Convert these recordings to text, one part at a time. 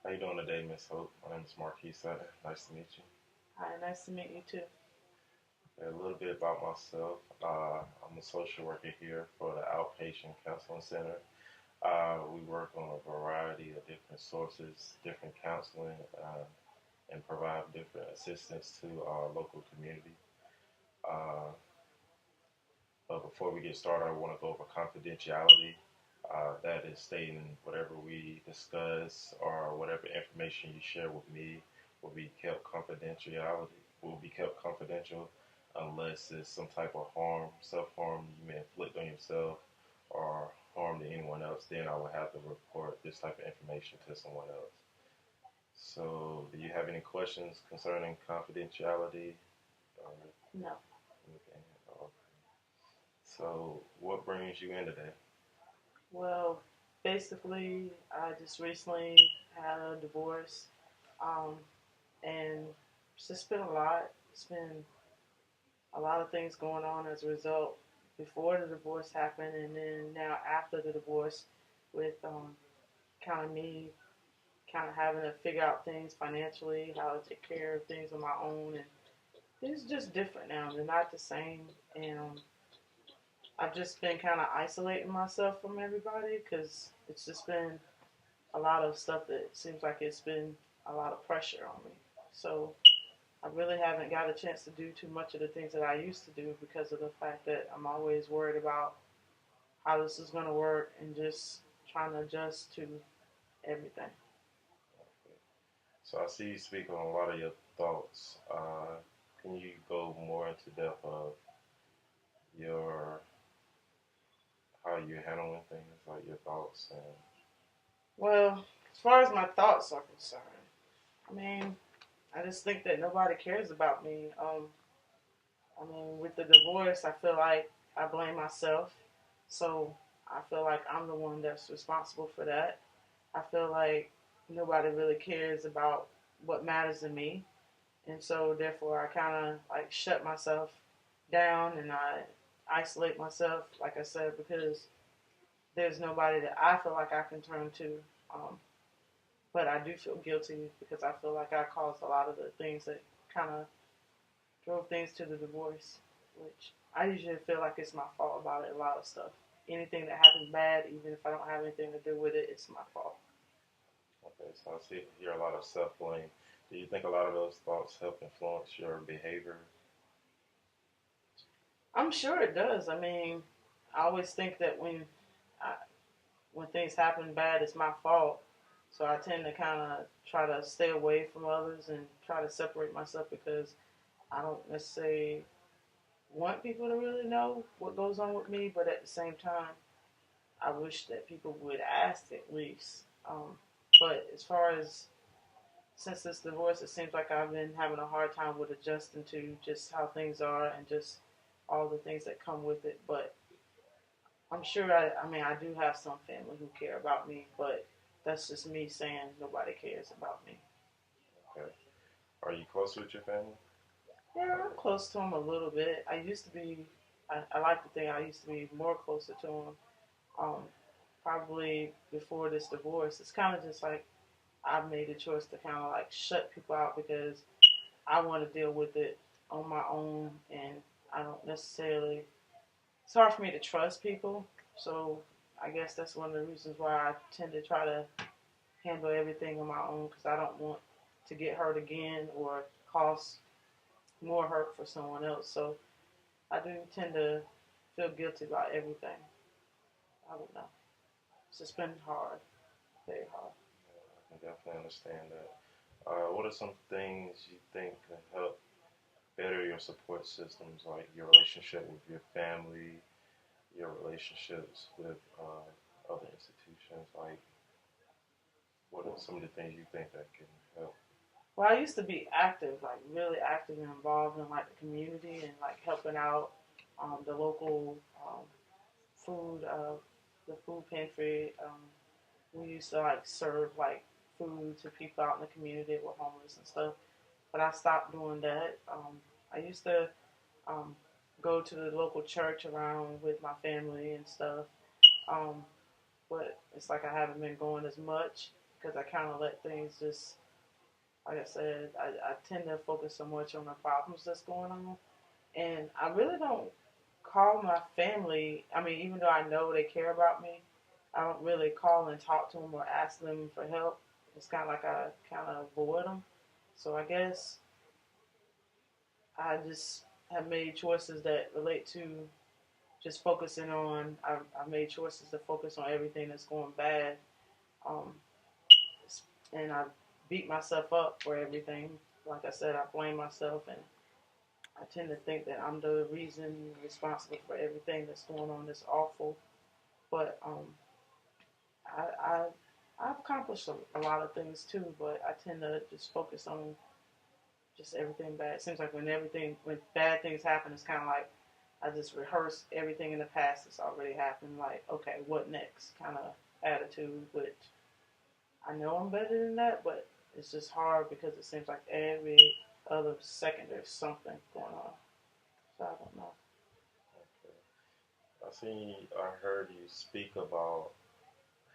How you doing today, Miss Hope? My name is Marquis. Nice to meet you. Hi, nice to meet you too. A little bit about myself. I'm a social worker here for the Outpatient Counseling Center. We work on a variety of different sources, different counseling, and provide different assistance to our local community. Uh, but before we get started, I want to go over confidentiality. That is stating whatever we discuss or whatever information you share with me will be kept confidentiality will be kept confidential unless it's some type of harm, self-harm you may inflict on yourself or harm to anyone else. Then I will have to report this type of information to someone else. So, do you have any questions concerning confidentiality? Uh, No. okay. So, what brings you in today? Well, basically, I just recently had a divorce, um, and it's just been a lot. It's been a lot of things going on as a result before the divorce happened, and then now after the divorce, with kind of me kind of having to figure out things financially, how to take care of things on my own, and it's just different now. They're not the same, and I've just been kind of isolating myself from everybody because it's just been a lot of stuff that seems like it's been a lot of pressure on me. So I really haven't got a chance to do too much of the things that I used to do because of the fact that I'm always worried about how this is going to work and just trying to adjust to everything. So I see you speak on a lot of your thoughts. Can you go more into depth of your how you're handling things, like your thoughts and Well, as far as my thoughts are concerned, I mean, I just think that nobody cares about me. I mean, with the divorce, I feel like I blame myself. So I feel like I'm the one that's responsible for that. I feel like nobody really cares about what matters to me. And so therefore I kind of like shut myself down and I isolate myself, like I said, because there's nobody that I feel like I can turn to. Um, but I do feel guilty because I feel like I caused a lot of the things that kind of drove things to the divorce, which I usually feel like it's my fault about it, a lot of stuff. Anything that happens bad, even if I don't have anything to do with it, it's my fault. okay, so I see hear a lot of self blame. Do you think a lot of those thoughts help influence your behavior? I'm sure it does. I mean, I always think that I, when things happen bad, it's my fault. So I tend to kind of try to stay away from others and try to separate myself because I don't necessarily want people to really know what goes on with me, but at the same time, I wish that people would ask at least. But as far as since this divorce, it seems like I've been having a hard time with adjusting to just how things are and just all the things that come with it. But I'm sure I mean, I do have some family who care about me, but that's just me saying nobody cares about me. Okay. Are you close with your family? Yeah, I'm close to them a little bit. I used to be, I like to think I used to be more closer to them. Um, Probably before this divorce. It's kind of just like I made a choice to kind of like shut people out because I want to deal with it on my own, and I don't necessarily. It's hard for me to trust people, so I guess that's one of the reasons why I tend to try to handle everything on my own because I don't want to get hurt again or cause more hurt for someone else. So I do tend to feel guilty about everything. I don't know. It's just been hard, very hard. I can definitely understand that. What are some things you think can help better your support systems, like your relationship with your family, your relationships with other institutions? Like, what are some of the things you think that can help? Well, I used to be active, like really active and involved in like the community and like helping out the local food, the food pantry. We used to like serve like food to people out in the community that were homeless and stuff. But I stopped doing that. I used to um, go to the local church around with my family and stuff. Um, but it's like I haven't been going as much. because I kind of let things just, like I said, I tend to focus so much on the problems that's going on. And I really don't call my family. I mean, even though I know they care about me, I don't really call and talk to them or ask them for help. It's kind of like I kind of avoid them. So I guess I just have made choices that relate to just focusing on. I made choices to focus on everything that's going bad, um, and I beat myself up for everything. Like I said, I blame myself, and I tend to think that I'm the reason responsible for everything that's going on that's awful. But I, I I've accomplished a lot of things too, but I tend to just focus on just everything bad. It seems like when bad things happen, it's kind of like I just rehearse everything in the past that's already happened. Like, okay, what next? Kind of attitude. Which I know I'm better than that, but it's just hard because it seems like every other second there's something going on. So I don't know. I heard you speak about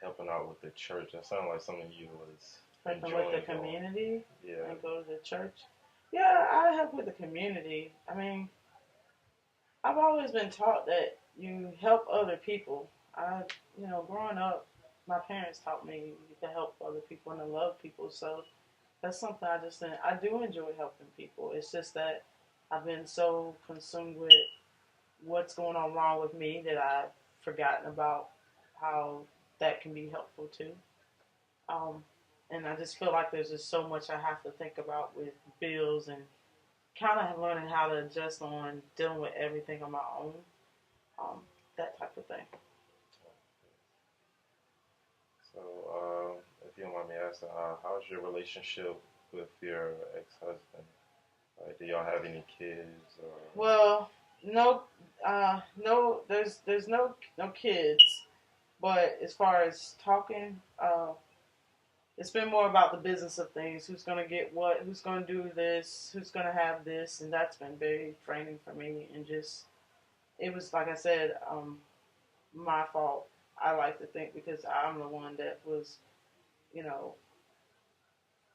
helping out with the church. That sounded like something you was Helping with the enjoying doing. community Yeah. and go to the church. Yeah, I help with the community. I mean, I've always been taught that you help other people. Growing up, my parents taught me to help other people and to love people. So that's something I do enjoy helping people. It's just that I've been so consumed with what's going on wrong with me that I've forgotten about how that can be helpful too. Um, and I just feel like there's just so much I have to think about with bills and kind of learning how to adjust on dealing with everything on my own, um, that type of thing. So, if you don't mind me asking, how's your relationship with your ex-husband? Like, do y'all have any kids? Or... Well, no, no, there's no kids, but as far as talking, it's been more about the business of things. Who's gonna get what? Who's gonna do this? Who's gonna have this? And that's been very draining for me. And just it was like I said, my fault. I like to think because I'm the one that was, you know,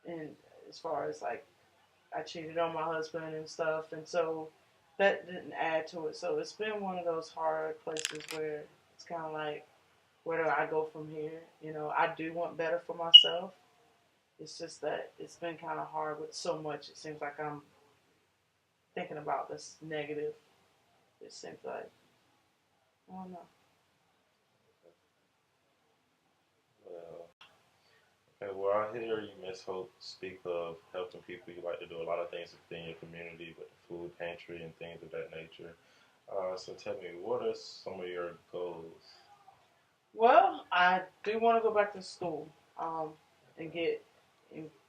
and as far as like I cheated on my husband and stuff, and so that didn't add to it. So it's been one of those hard places where it's kind of like, where do I go from here? I do want better for myself. It's just that it's been kind of hard with so much. It seems like I'm thinking about this negative. It seems like I don't know. Well, okay, well, I hear you, Miss Hope, speak of helping people. You like to do a lot of things within your community with the food pantry and things of that nature. So tell me, what are some of your goals? Well, I do want to go back to school,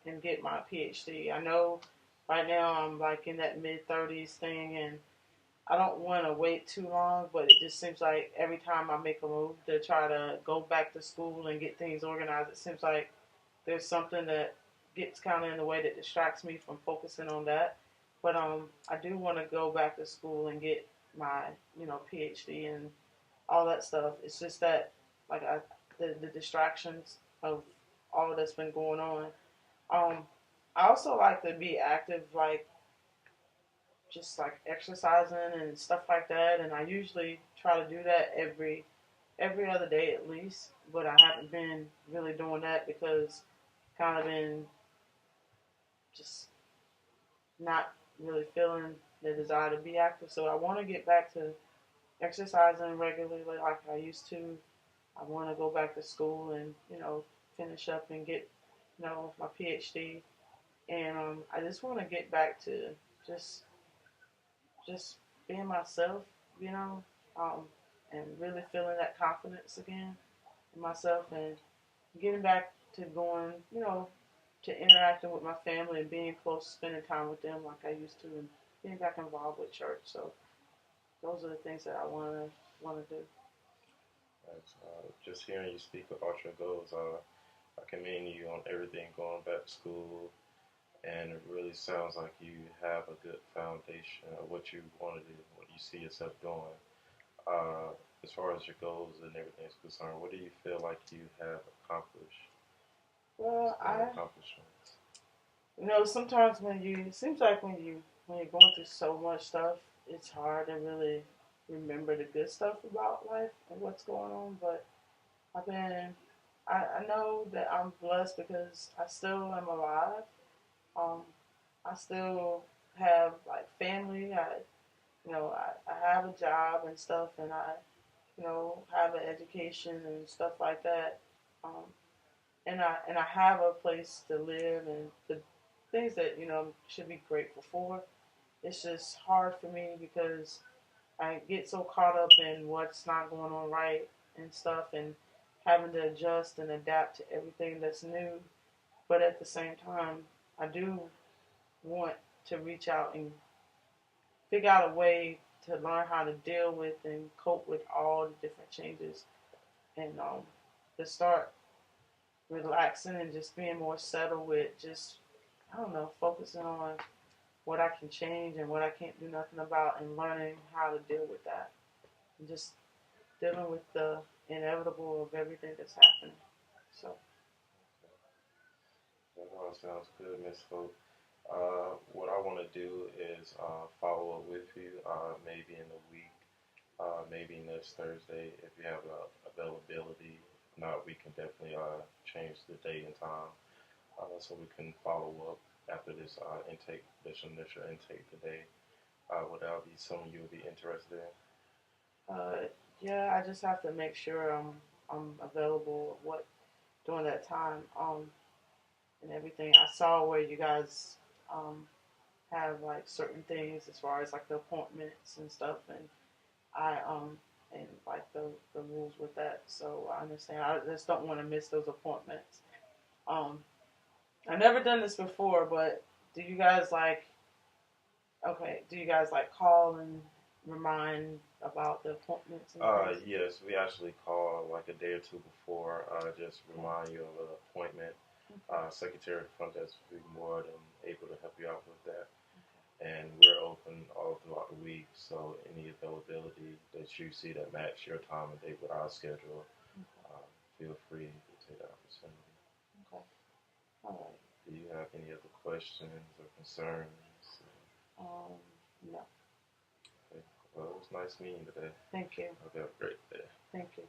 and get my PhD. I know right now I'm like in that mid 30s thing, and I don't want to wait too long. But it just seems like every time I make a move to try to go back to school and get things organized, it seems like there's something that gets kind of in the way that distracts me from focusing on that. But I do want to go back to school and get my PhD and all that stuff. It's just that like the distractions of all that's been going on. Um, I also like to be active, like just like exercising and stuff like that. And I usually try to do that every other day at least. But I haven't been really doing that because kind of been just not really feeling the desire to be active. So I want to get back to exercising regularly like I used to. I want to go back to school and finish up and get my PhD. And I just want to get back to just just being myself, you know, um, and really feeling that confidence again in myself and getting back to going, to interacting with my family and being close, spending time with them like I used to, and getting back involved with church. So those are the things that I want to do. Just hearing you speak about your goals, I commend you on everything going back to school, and it really sounds like you have a good foundation of what you want to do, what you see yourself doing. As far as your goals and everything is concerned, what do you feel like you have accomplished? Well, accomplishments. Sometimes it seems like when you're going through so much stuff, it's hard to really remember the good stuff about life and what's going on. But I've been, I know that I'm blessed because I still am alive. Um, I still have like family. I have a job and stuff, and have an education and stuff like that. Um, and I have a place to live and the things that should be grateful for. It's just hard for me because I get so caught up in what's not going on right and stuff, and having to adjust and adapt to everything that's new. But at the same time, I do want to reach out and figure out a way to learn how to deal with and cope with all the different changes, and to start relaxing and just being more settled with just, I don't know, focusing on what I can change and what I can't do nothing about, and learning how to deal with that, and just dealing with the inevitable of everything that's happening. So That all sounds good, Miss Hope. What I want to do is follow up with you maybe in a week, maybe next Thursday if you have availability. If not, we can definitely change the date and time so we can follow up after this intake, this initial intake today. Would that be something you would be interested in? uh, yeah, I just have to make sure I'm available during that time, and everything. I saw where you guys have like certain things as far as like the appointments and stuff, and I and like the rules with that. So I understand. I just don't want to miss those appointments. Um, I've never done this before, but do you guys like do you guys like call and remind about the appointments and things? Yes, we actually call like a day or two before, just remind you of an appointment. Secretary of the front desk will be more than able to help you out with that. And we're open all throughout the week, so any availability that you see that match your time and date with our schedule, uh, feel free to take the opportunity. Okay. All right. Do you have any other questions or concerns? Um, no. Okay. Well, it was nice meeting you today. Thank you. Hope you have a great day. Thank you.